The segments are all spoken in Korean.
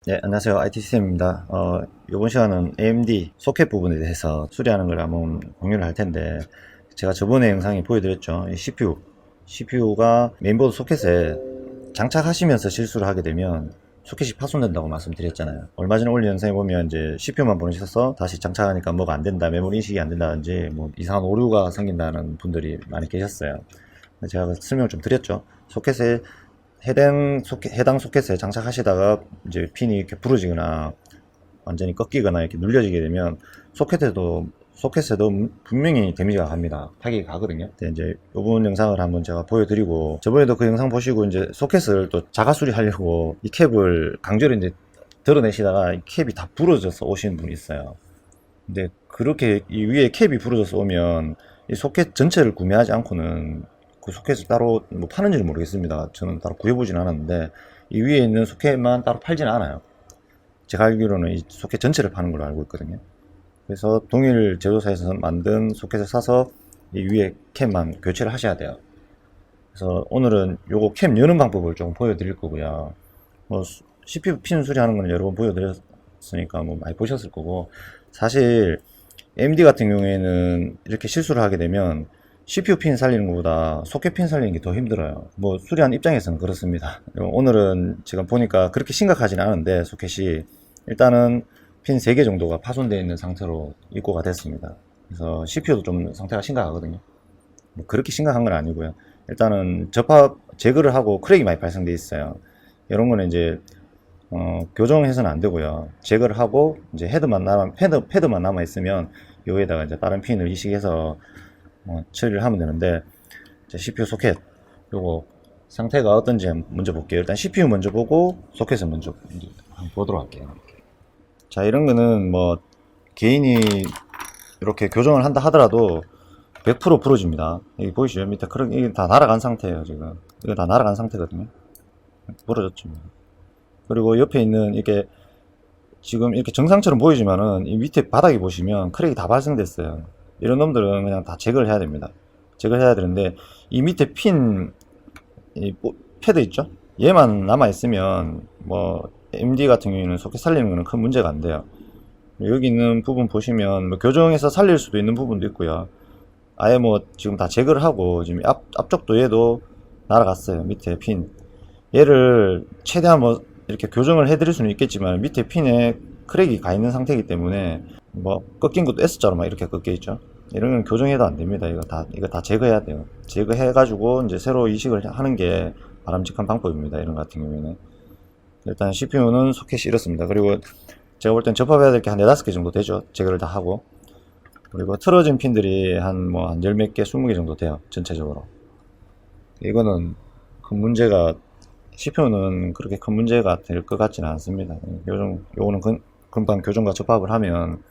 네, 안녕하세요. IT 시스템입니다. 이번 시간은 AMD 소켓 부분에 대해서 수리하는 걸 한번 공유를 할 텐데, 제가 저번에 영상에 보여드렸죠. 이 CPU가 메인보드 소켓에 장착하시면서 실수를 하게 되면 소켓이 파손된다고 말씀드렸잖아요. 얼마 전에 올린 영상에 보면 이제 CPU만 보내셔서 다시 장착하니까 뭐가 안 된다, 메모리 인식이 안 된다든지 뭐 이상한 오류가 생긴다는 분들이 많이 계셨어요. 제가 설명을 좀 드렸죠. 소켓에 해당 소켓에 장착하시다가 이제 핀이 이렇게 부러지거나 완전히 꺾이거나 이렇게 눌려지게 되면 소켓에도 분명히 데미지가 갑니다. 타격이 가거든요. 근데 이제 이번 영상을 한번 제가 보여드리고, 저번에도 그 영상 보시고 이제 소켓을 또 자가 수리하려고 이 캡을 강제로 이제 드러내시다가 이 캡이 다 부러져서 오시는 분이 있어요. 근데 그렇게 이 위에 캡이 부러져서 오면 이 소켓 전체를 구매하지 않고는, 그 소켓을 따로 뭐 파는지는 모르겠습니다. 저는 따로 구해보진 않았는데 이 위에 있는 소켓만 따로 팔지는 않아요. 제가 알기로는 이 소켓 전체를 파는 걸로 알고 있거든요. 그래서 동일 제조사에서 만든 소켓을 사서 이 위에 캡만 교체를 하셔야 돼요. 그래서 오늘은 요거 캡 여는 방법을 좀 보여드릴 거고요. 뭐 CPU 핀 수리하는 거는 여러 번 보여드렸으니까 뭐 많이 보셨을 거고, 사실 AMD 같은 경우에는 이렇게 실수를 하게 되면 CPU 핀 살리는 것보다 소켓 핀 살리는 게 더 힘들어요. 뭐 수리하는 입장에서는 그렇습니다. 오늘은 지금 보니까 그렇게 심각하지는 않은데, 소켓이 일단은 핀 3개 정도가 파손되어 있는 상태로 입고가 됐습니다. 그래서 CPU도 좀 상태가 심각하거든요. 뭐 그렇게 심각한 건 아니고요. 일단은 접합 제거를 하고 크랙이 많이 발생돼 있어요. 이런 거는 이제 교정해서는 안 되고요. 제거를 하고 이제 패드만 남아 있으면 여기에다가 이제 다른 핀을 이식해서 처리를 하면 되는데, CPU 소켓 요거 상태가 어떤지 먼저 볼게요. 일단 CPU 먼저 보고 소켓을 먼저 한번 보도록 할게요. 자, 이런 거는 뭐 개인이 이렇게 교정을 한다 하더라도 100% 부러집니다. 여기 보이시죠? 밑에 그런 이게 다 날아간 상태예요. 지금 이거 다 날아간 상태거든요. 부러졌죠. 그리고 옆에 있는 이게 지금 이렇게 정상처럼 보이지만은 이 밑에 바닥에 보시면 크랙이 다 발생됐어요. 이런 놈들은 그냥 다 제거를 해야 됩니다. 제거를 해야 되는데, 이 밑에 이 패드 있죠? 얘만 남아 있으면 뭐 MD 같은 경우에는 소켓 살리는 거는 큰 문제가 안 돼요. 여기 있는 부분 보시면 뭐 교정해서 살릴 수도 있는 부분도 있고요. 아예 뭐 지금 다 제거를 하고 지금 앞쪽도 얘도 날아갔어요. 밑에 핀. 얘를 최대한 뭐 이렇게 교정을 해드릴 수는 있겠지만 밑에 핀에 크랙이 가 있는 상태이기 때문에, 뭐 꺾인 것도 S자로 막 이렇게 꺾여 있죠. 이런 건 교정해도 안 됩니다. 이거 다 제거해야 돼요. 제거해 가지고 이제 새로 이식을 하는 게 바람직한 방법입니다. 이런 같은 경우에는 일단 CPU는 소켓이 이렇습니다. 그리고 제가 볼 땐 접합해야 될 게 한 4-5개 정도 되죠. 제거를 다 하고. 그리고 틀어진 핀들이 한 열 몇 개, 20개 정도 돼요. 전체적으로. 이거는 큰 문제가, CPU는 그렇게 큰 문제가 될 것 같지는 않습니다. 요거는 금방 교정과 접합을 하면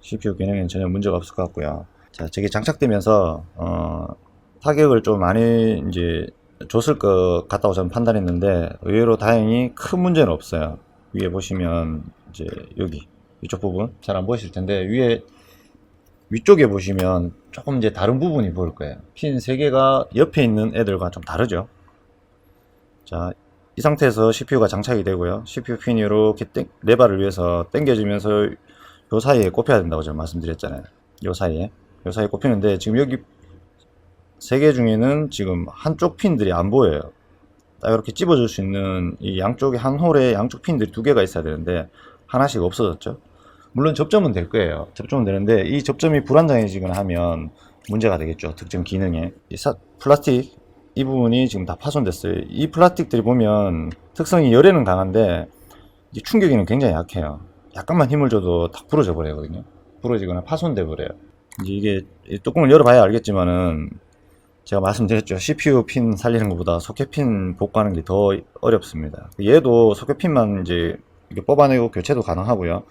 CPU 기능에는 전혀 문제가 없을 것 같고요. 자, 저게 장착되면서 타격을 좀 많이 이제 줬을 것 같다고 저는 판단했는데, 의외로 다행히 큰 문제는 없어요. 위에 보시면 이제 여기 이쪽 부분 잘 안 보이실 텐데, 위쪽에 보시면 조금 이제 다른 부분이 보일 거예요. 핀 3개가 옆에 있는 애들과 좀 다르죠. 자, 이 상태에서 CPU가 장착이 되고요. CPU 핀이 이렇게 레바를 위해서 당겨지면서 요 사이에 꼽혀야 된다고 제가 말씀드렸잖아요. 요 사이에 꼽히는데, 지금 여기 3개 중에는 지금 한쪽 핀들이 안 보여요. 딱 이렇게 집어줄 수 있는 이 양쪽에 한 홀에 양쪽 핀들이 2개가 있어야 되는데 하나씩 없어졌죠. 물론 접점은 될 거예요. 접점은 되는데 이 접점이 불안정해지거나 하면 문제가 되겠죠. 특정 기능에. 플라스틱 이 부분이 지금 다 파손됐어요. 이 플라스틱들이 보면 특성이 열에는 강한데 충격에는 굉장히 약해요. 약간만 힘을 줘도 탁 부러져 버리거든요. 부러지거나 파손돼 버려요. 이게 뚜껑을 열어봐야 알겠지만은, 제가 말씀드렸죠. CPU 핀 살리는 것보다 소켓 핀 복구하는 게 더 어렵습니다. 얘도 소켓 핀만 이제 이렇게 뽑아내고 교체도 가능하고요.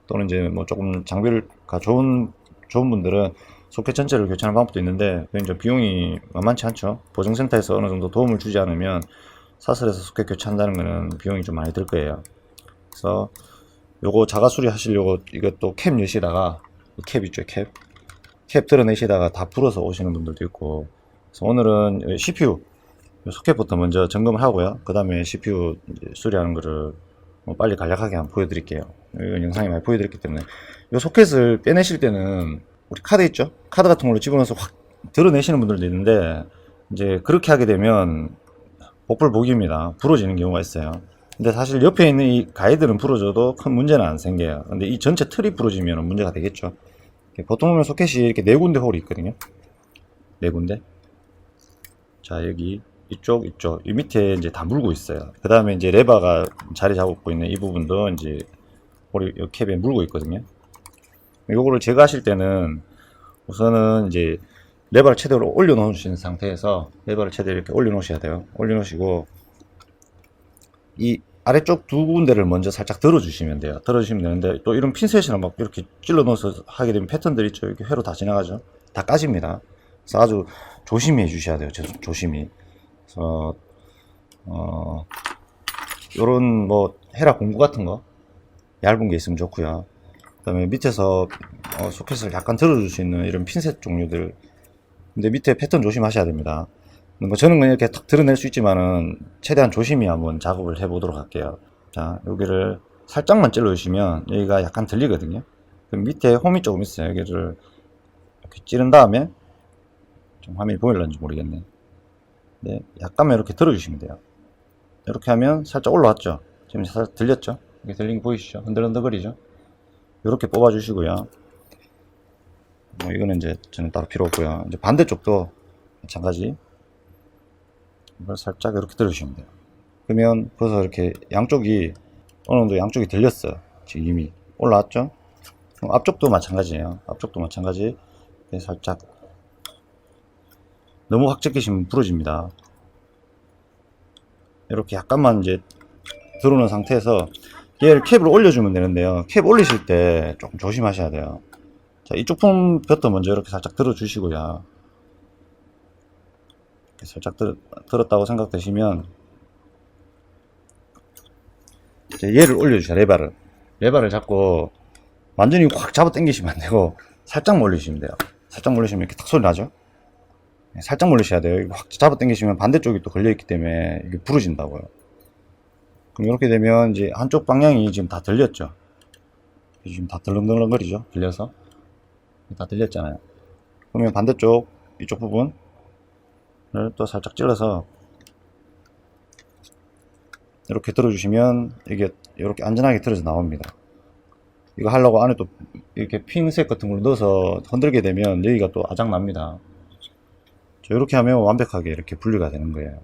또는 이제 뭐 조금 장비가 좋은 분들은 소켓 전체를 교체하는 방법도 있는데, 그건 이제 비용이 만만치 않죠. 보증센터에서 어느 정도 도움을 주지 않으면 사설에서 소켓 교체한다는 거는 비용이 좀 많이 들 거예요. 그래서 요거 자가 수리 하시려고 이것도 캡 여시다가, 캡 있죠, 캡 드러내시다가 다 불어서 오시는 분들도 있고. 그래서 오늘은 CPU 소켓부터 먼저 점검을 하고요. 그 다음에 CPU 수리하는 거를 빨리 간략하게 한번 보여드릴게요. 이건 영상에 많이 보여드렸기 때문에. 이 소켓을 빼내실 때는 우리 카드 있죠? 카드 같은 걸로 집어넣어서 확 드러내시는 분들도 있는데, 이제 그렇게 하게 되면 복불복입니다. 부러지는 경우가 있어요. 근데 사실 옆에 있는 이 가이드는 부러져도 큰 문제는 안 생겨요. 근데 이 전체 틀이 부러지면 문제가 되겠죠. 보통 보면 소켓이 이렇게 네 군데 홀이 있거든요. 네 군데. 자, 여기 이쪽 이 밑에 이제 다 물고 있어요. 그 다음에 이제 레바가 자리 잡고 있는 이 부분도 이제 홀이 이 캡에 물고 있거든요. 요거를 제거하실 때는 우선은 이제 레버를 최대로 올려 놓으신 상태에서 레버를 최대로 이렇게 올려 놓으셔야 돼요. 올려 놓으시고 이 아래쪽 두 군데를 먼저 살짝 들어 주시면 돼요. 들어 주시면 되는데, 또 이런 핀셋이나 막 이렇게 찔러 넣어서 하게 되면 패턴들이 있죠. 이렇게 회로 다 지나가죠. 다 까집니다. 그래서 아주 조심히 해 주셔야 돼요. 조심히. 그래서 요런 뭐 헤라 공구 같은 거 얇은 게 있으면 좋고요. 그 다음에 밑에서 소켓을 약간 들어줄 수 있는 이런 핀셋 종류들. 근데 밑에 패턴 조심하셔야 됩니다. 뭐 저는 그냥 이렇게 탁 드러낼 수 있지만은 최대한 조심히 한번 작업을 해보도록 할게요. 자, 여기를 살짝만 찔러 주시면 여기가 약간 들리거든요. 그럼 밑에 홈이 조금 있어요. 여기를 이렇게 찌른 다음에, 좀 화면이 보일런지 모르겠네. 네, 약간만 이렇게 들어주시면 돼요. 이렇게 하면 살짝 올라왔죠. 지금 살짝 들렸죠? 이게 들린 거 보이시죠? 흔들흔들거리죠? 이렇게 뽑아주시고요. 뭐 이거는 이제 저는 따로 필요 없고요. 이제 반대쪽도 마찬가지. 이걸 살짝 이렇게 들어주시면 돼요. 그러면 벌써 이렇게 양쪽이 어느 정도 양쪽이 들렸어요. 지금 이미 올라왔죠? 앞쪽도 마찬가지예요. 앞쪽도 마찬가지. 살짝 너무 확 제끼시면 부러집니다. 이렇게 약간만 이제 들어오는 상태에서 얘를 캡을 올려주면 되는데요. 캡 올리실 때 조금 조심하셔야 돼요. 자, 이쪽 폼부터 먼저 이렇게 살짝 들어주시고요. 살짝 들었다고 생각되시면 이제 얘를 올려주셔야 레바를. 레바를 잡고 완전히 확 잡아 당기시면 안 되고 살짝 올리시면 돼요. 살짝 올리시면 이렇게 탁 소리 나죠? 살짝 올리셔야 돼요. 확 잡아 당기시면 반대쪽이 또 걸려있기 때문에 이게 부러진다고요. 그럼 이렇게 되면 이제 한쪽 방향이 지금 다 들렸죠? 지금 다 덜렁덜렁거리죠? 들려서? 다 들렸잖아요. 그러면 반대쪽, 이쪽 부분을 또 살짝 찔러서 이렇게 들어주시면 이게 이렇게 안전하게 들어서 나옵니다. 이거 하려고 안에 또 이렇게 핀셋 같은 걸 넣어서 흔들게 되면 여기가 또 아작납니다. 이렇게 하면 완벽하게 이렇게 분리가 되는 거예요.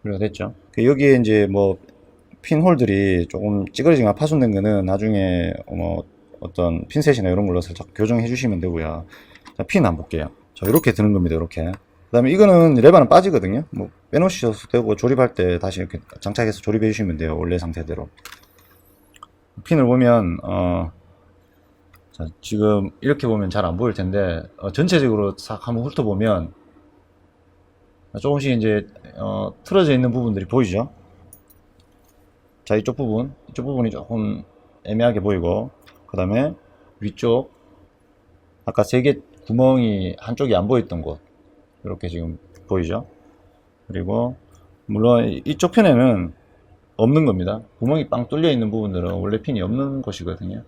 분리가 됐죠? 여기에 이제 뭐 핀홀들이 조금 찌그러지거나 파손된 거는 나중에 뭐 어떤 핀셋이나 이런 걸로 살짝 교정해 주시면 되고요. 자, 핀 한번 볼게요. 자, 이렇게 드는 겁니다. 이렇게. 그 다음에 이거는 레바는 빠지거든요. 뭐 빼놓으셔도 되고 조립할 때 다시 이렇게 장착해서 조립해 주시면 돼요. 원래 상태대로. 핀을 보면 자, 지금 이렇게 보면 잘 안 보일 텐데 전체적으로 싹 한번 훑어보면 조금씩 이제 틀어져 있는 부분들이 보이죠. 자, 이쪽 부분이 조금 애매하게 보이고, 그 다음에 위쪽 아까 세 개 구멍이 한쪽이 안 보였던 곳 이렇게 지금 보이죠. 그리고 물론 이쪽 편에는 없는 겁니다. 구멍이 빵 뚫려 있는 부분들은 원래 핀이 없는 것이거든요.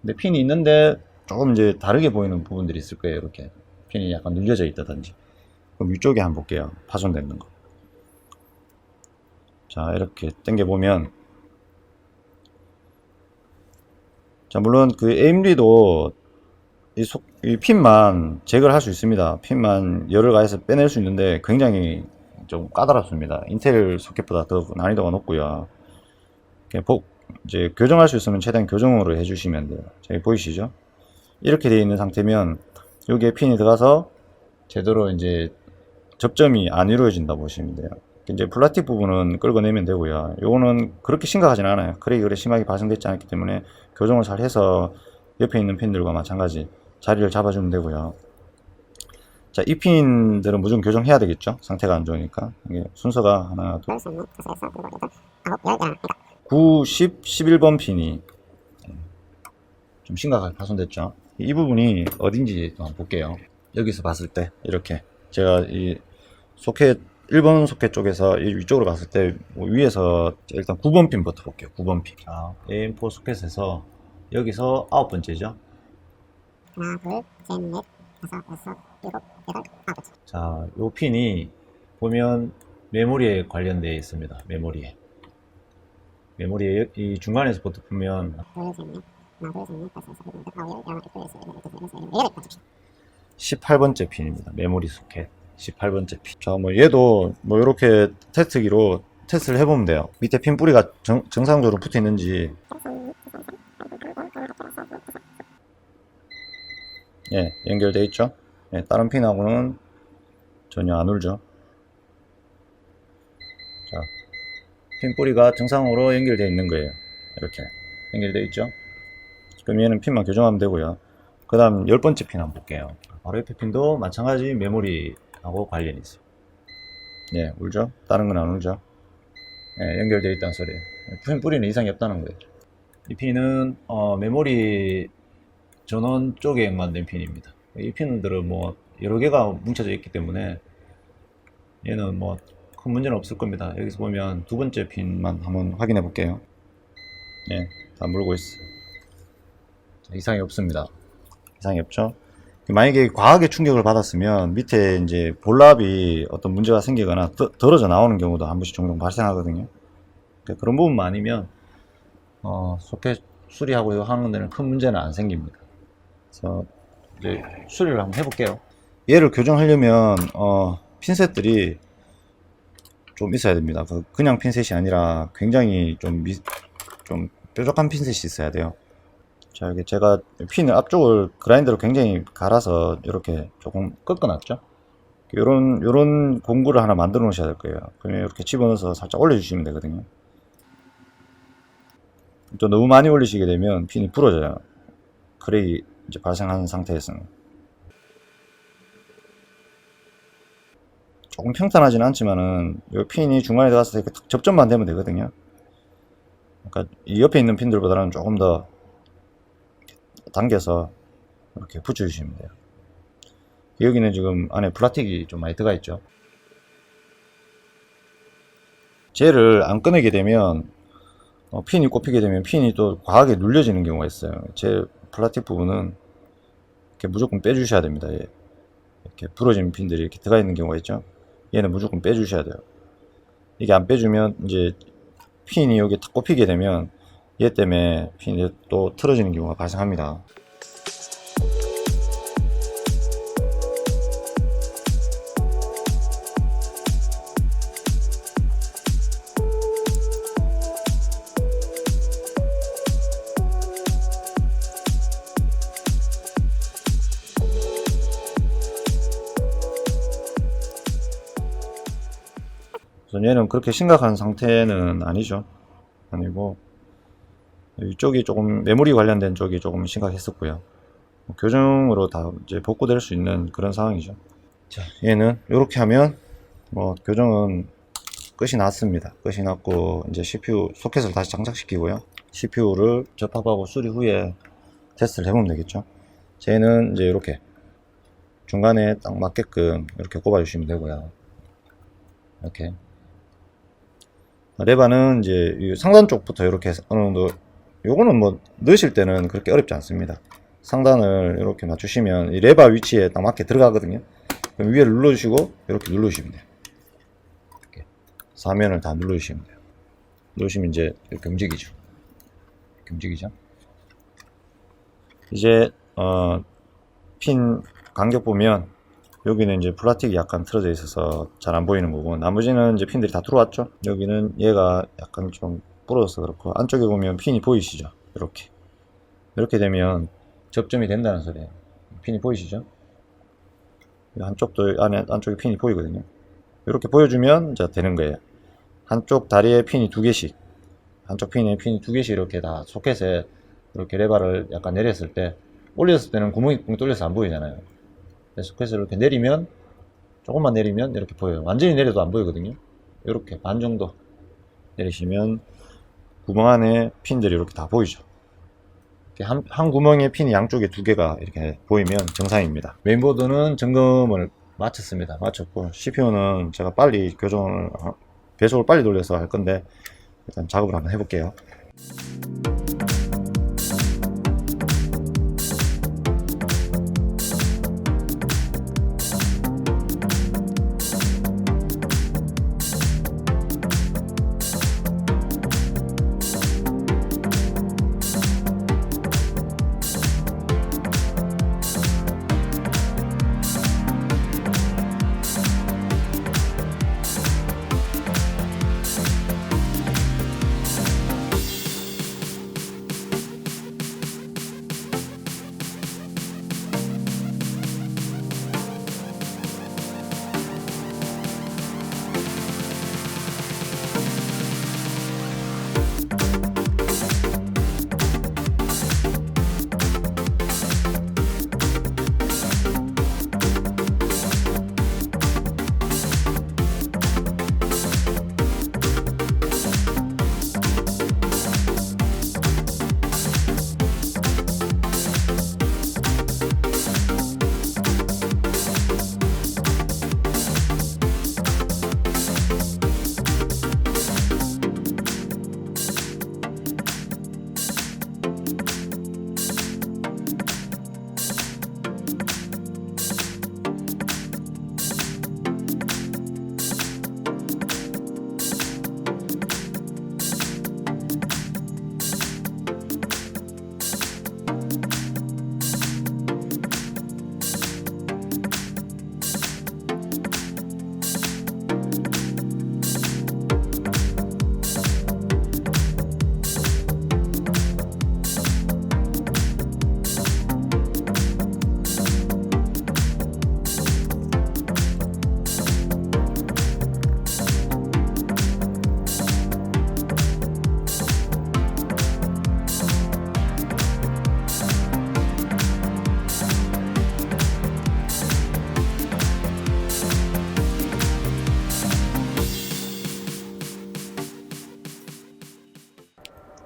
근데 핀이 있는데 조금 이제 다르게 보이는 부분들이 있을 거예요. 이렇게 핀이 약간 눌려져 있다든지. 그럼 위쪽에 한번 볼게요. 파손되는 거. 자, 이렇게 당겨 보면, 자, 물론 그 AMD도 이 핀만 제거를 할 수 있습니다. 핀만 열을 가해서 빼낼 수 있는데 굉장히 좀 까다롭습니다. 인텔 소켓보다 더 난이도가 높고요. 이제 교정할 수 있으면 최대한 교정으로 해주시면 돼요. 저기 보이시죠? 이렇게 되어 있는 상태면 여기에 핀이 들어가서 제대로 이제 접점이 안 이루어진다 보시면 돼요. 이제 플라스틱 부분은 끌어내면 되고요. 요거는 그렇게 심각하진 않아요. 크랙이 그래 심하게 발생되지 않기 때문에 교정을 잘 해서 옆에 있는 핀들과 마찬가지 자리를 잡아주면 되고요. 자, 이 핀들은 무조건 교정해야 되겠죠? 상태가 안 좋으니까. 이게 순서가 하나, 둘, 9, 10, 11번 핀이 좀 심각하게 파손됐죠? 이 부분이 어딘지 한번 볼게요. 여기서 봤을 때 이렇게 제가 이 소켓 1번 소켓 쪽에서 이 위쪽으로 갔을 때뭐 위에서 일단 9번 핀부터 볼게요. 9번 핀. 자, AM4 소켓에서 여기서 9번째죠. 하나, 둘, 셋, 넷, 다섯, 여섯, 일곱, 여덟, 아홉. 자, 요 핀이 보면 메모리에 관련되어 있습니다. 메모리에 이 중간에서부터 보면 둘, 셋, 넷, 하나, 둘, 셋, 넷, 다섯, 여섯, 일곱, 여덟, 아홉, 열, 열하나, 둘, 셋, 넷, 다섯, 여섯, 일곱, 여덟 가지. 18번째 핀입니다. 메모리 소켓 18번째 핀. 자, 뭐 얘도 뭐 이렇게 테스트기로 테스트를 해보면 돼요. 밑에 핀 뿌리가 정상적으로 붙어 있는지. 예, 연결돼 있죠. 예, 다른 핀하고는 전혀 안 울죠. 자, 핀 뿌리가 정상으로 연결되어 있는 거예요. 이렇게 연결되어 있죠. 그럼 얘는 핀만 교정하면 되고요. 그 다음 10번째 핀 한번 볼게요. 바로 옆에 핀도 마찬가지 메모리하고 관련이 있어요. 예, 울죠? 다른 건 안 울죠? 예, 연결되어 있다는 소리예요. 핀 뿌리는 이상이 없다는 거예요. 이 핀은 메모리 전원 쪽에 연관된 핀입니다. 이 핀들은 뭐 여러 개가 뭉쳐져 있기 때문에 얘는 뭐 큰 문제는 없을 겁니다. 여기서 보면 두 번째 핀만 한번 확인해 볼게요. 예, 다 물고 있어요. 이상이 없습니다. 이상이 없죠? 만약에 과하게 충격을 받았으면 밑에 이제 볼랍이 어떤 문제가 생기거나 떨어져 나오는 경우도 한 번씩 종종 발생하거든요. 그러니까 그런 부분만 아니면 소켓 수리하고 하는 데는 큰 문제는 안 생깁니다. 그래서 이제 수리를 한번 해볼게요. 얘를 교정하려면 핀셋들이 좀 있어야 됩니다. 그냥 핀셋이 아니라 굉장히 좀 뾰족한 핀셋이 있어야 돼요. 자, 여기 제가 핀을 앞쪽을 그라인더로 굉장히 갈아서 이렇게 조금 꺾어놨죠. 요런 공구를 하나 만들어 놓으셔야 될 거예요. 그러면 이렇게 집어넣어서 살짝 올려주시면 되거든요. 또 너무 많이 올리시게 되면 핀이 부러져요. 크랙이 이제 발생하는 상태에서는. 조금 평탄하지는 않지만은 이 핀이 중간에 들어가서 이렇게 접점만 되면 되거든요. 그러니까 이 옆에 있는 핀들보다는 조금 더 당겨서 이렇게 붙여주시면 돼요. 여기는 지금 안에 플라스틱이 좀 많이 들어가 있죠. 젤을 안 꺼내게 되면 핀이 꼽히게 되면 핀이 또 과하게 눌려지는 경우가 있어요. 제 플라스틱 부분은 이렇게 무조건 빼주셔야 됩니다. 이렇게 부러진 핀들이 이렇게 들어가 있는 경우가 있죠. 얘는 무조건 빼주셔야 돼요. 이게 안 빼주면 이제 핀이 여기 탁 꼽히게 되면 얘 때문에 핀이 또 틀어지는 경우가 발생합니다. 그래서 얘는 그렇게 심각한 상태는 아니죠. 아니고 이쪽이 조금 메모리 관련된 쪽이 조금 심각했었고요. 교정으로 다 이제 복구될 수 있는 그런 상황이죠. 자, 얘는 이렇게 하면 교정은 끝이 났습니다. 끝이 났고 이제 CPU 소켓을 다시 장착시키고요. CPU를 접합하고 수리 후에 테스트를 해보면 되겠죠. 쟤는 이제 이렇게 중간에 딱 맞게끔 이렇게 꼽아 주시면 되고요. 이렇게 레바는 이제 상단 쪽부터 이렇게 어느 정도, 요거는 뭐 넣으실 때는 그렇게 어렵지 않습니다. 상단을 이렇게 맞추시면 이 레바 위치에 딱 맞게 들어가거든요. 그럼 위를 눌러주시고 이렇게 눌러주시면 돼요. 이렇게 사면을 다 눌러주시면 돼요. 누르시면 이제 이렇게 움직이죠. 이렇게 움직이죠. 이제 핀 간격 보면 여기는 이제 플라스틱이 약간 틀어져 있어서 잘 안 보이는 거고, 나머지는 이제 핀들이 다 들어왔죠. 여기는 얘가 약간 좀 부러져서 그렇고, 안쪽에 보면 핀이 보이시죠. 이렇게 되면 접점이 된다는 소리예요. 핀이 보이시죠? 한쪽도 안쪽에 핀이 보이거든요. 이렇게 보여주면 이제 되는 거예요. 한쪽 다리에 핀이 두 개씩, 한쪽 핀에 핀이 두 개씩 이렇게 다 소켓에 이렇게 레바를 약간 내렸을 때, 올렸을 때는 구멍이 뻥 뚫려서 안 보이잖아요. 소켓을 이렇게 내리면, 조금만 내리면 이렇게 보여요. 완전히 내려도 안 보이거든요. 이렇게 반 정도 내리시면 구멍 안에 핀들이 이렇게 다 보이죠. 한 구멍에 핀이 양쪽에 두 개가 이렇게 보이면 정상입니다. 메인보드는 점검을 마쳤습니다. 마쳤고 CPU는 제가 빨리 교정을 배속을 빨리 돌려서 할 건데 일단 작업을 한번 해볼게요.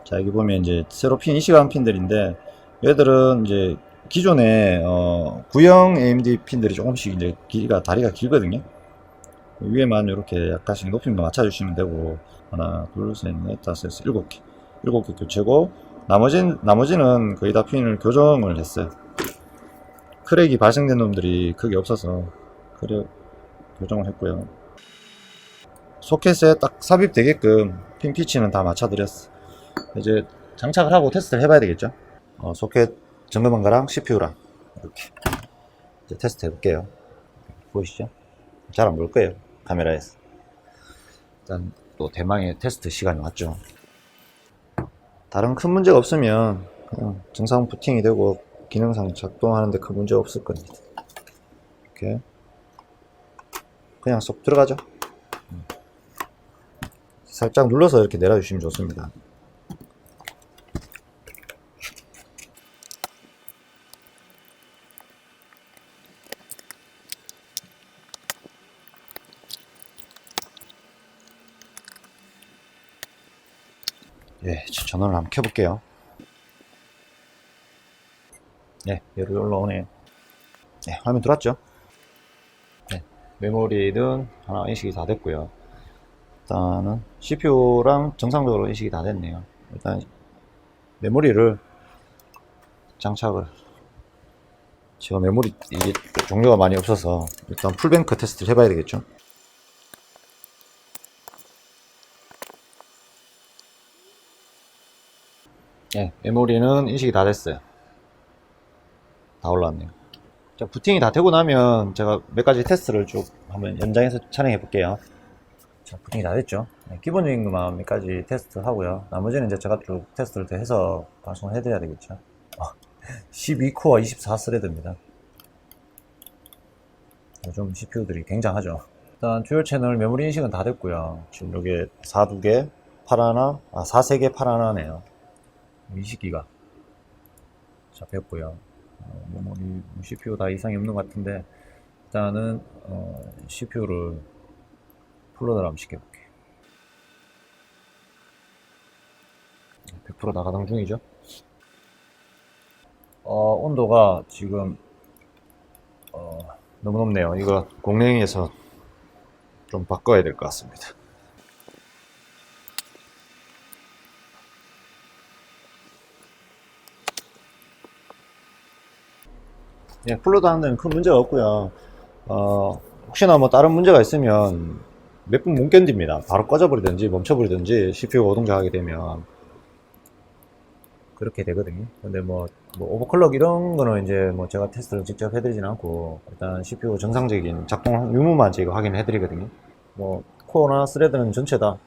자, 여기 보면 이제 새로 핀 이시간 핀들인데 얘들은 이제 기존에 구형 AMD 핀들이 조금씩 이제 다리가 길거든요. 위에만 이렇게 약간씩 높이만 맞춰주시면 되고 하나, 둘, 셋, 넷, 다섯, 여섯, 일곱 개 교체고 나머지는 거의 다 핀을 교정을 했어요. 크랙이 발생된 놈들이 크게 없어서 그래 교정을 했고요. 소켓에 딱 삽입되게끔 핀 피치는 다 맞춰드렸어. 이제 장착을 하고 테스트를 해봐야 되겠죠. 소켓 점검한 거랑 CPU랑 이렇게 이제 테스트 해볼게요. 보이시죠? 잘 안 보일 거예요, 카메라에서. 일단 또 대망의 테스트 시간이 왔죠. 다른 큰 문제가 없으면 그냥 정상 부팅이 되고 기능상 작동하는데 큰 문제 없을 겁니다. 이렇게 그냥 쏙 들어가죠. 살짝 눌러서 이렇게 내려주시면 좋습니다. 예, 전원을 한번 켜볼게요. 네, 얘로 올라오네요. 네, 화면 들어왔죠? 네, 메모리는 하나 인식이 다 됐고요. 일단은 CPU랑 정상적으로 인식이 다 됐네요. 일단 메모리를 장착을, 제가 메모리 이게 종류가 많이 없어서 일단 풀뱅크 테스트를 해봐야 되겠죠. 네, 메모리는 인식이 다 됐어요. 다 올라왔네요. 자, 부팅이 다 되고 나면 제가 몇 가지 테스트를 쭉 한번 연장해서 촬영해 볼게요. 자, 부팅이 다 됐죠. 네, 기본적인 것만 몇 가지 테스트 하고요. 나머지는 이제 제가 쭉 테스트를 더 해서 방송을 해드려야 되겠죠. 12코어 24스레드입니다. 요즘 CPU들이 굉장하죠. 일단 듀얼 채널 메모리 인식은 다 됐고요. 지금 요게 4개, 3개, 8하나네요. 20기가 잡혔고요. 메모리, CPU 다 이상이 없는 것 같은데 일단은 CPU를 풀로드를 한번 시켜볼게요. 100% 나가당 중이죠. 온도가 지금 너무 높네요. 이거 공랭에서 좀 바꿔야 될 것 같습니다. 예, 풀로드 하는 데는 큰 문제가 없고요. 혹시나 뭐 다른 문제가 있으면 몇 분 못 견딥니다. 바로 꺼져버리든지 멈춰버리든지 CPU가 오동작하게 되면 그렇게 되거든요. 근데 뭐 오버클럭 이런 거는 이제 뭐 제가 테스트를 직접 해드리진 않고 일단 CPU 정상적인 작동 유무만 제가 확인해 드리거든요. 뭐 코어나 스레드는 전체 다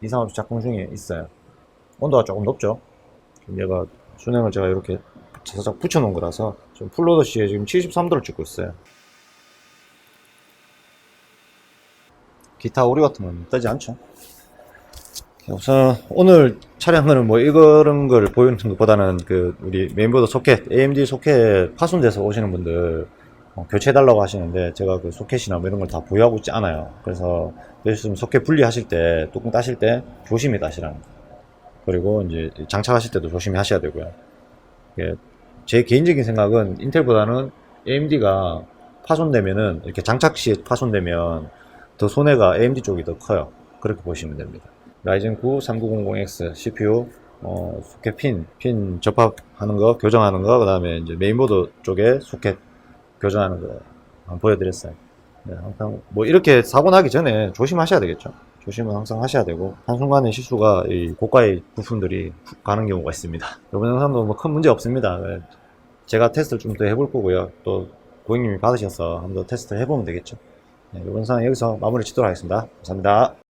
이상 없이 작동 중에 있어요. 온도가 조금 높죠. 지금 얘가 순행을 제가 이렇게 살짝 붙여놓은 거라서 지금 풀로더 시에 지금 73도를 찍고 있어요. 기타 오류 같은 건 뜨지 않죠. 우선 오늘 차량은 뭐 이런 걸 보이는 것보다는 그 우리 메인보드 소켓, AMD 소켓 파손돼서 오시는 분들 교체해 달라고 하시는데 제가 그 소켓이나 뭐 이런 걸 다 보유하고 있지 않아요. 그래서 요즘 소켓 분리하실 때 뚜껑 따실 때 조심히 따시라는 거. 그리고 이제 장착하실 때도 조심히 하셔야 되고요. 제 개인적인 생각은 인텔보다는 AMD가 파손되면은 이렇게 장착 시에 파손되면 더 손해가 AMD 쪽이 더 커요. 그렇게 보시면 됩니다. 라이젠 9 3900X CPU 소켓 핀 접합하는 거, 교정하는 거, 그 다음에 이제 메인보드 쪽에 소켓 교정하는 거 한번 보여드렸어요. 네, 항상 뭐 이렇게 사고 나기 전에 조심하셔야 되겠죠. 조심은 항상 하셔야 되고 한순간의 실수가 이 고가의 부품들이 훅 가는 경우가 있습니다. 이번 영상도 뭐 큰 문제 없습니다. 네, 제가 테스트를 좀 더 해볼 거고요. 또 고객님이 받으셔서 한번 더 테스트를 해보면 되겠죠. 네, 이번 영상 여기서 마무리 짓도록 하겠습니다. 감사합니다.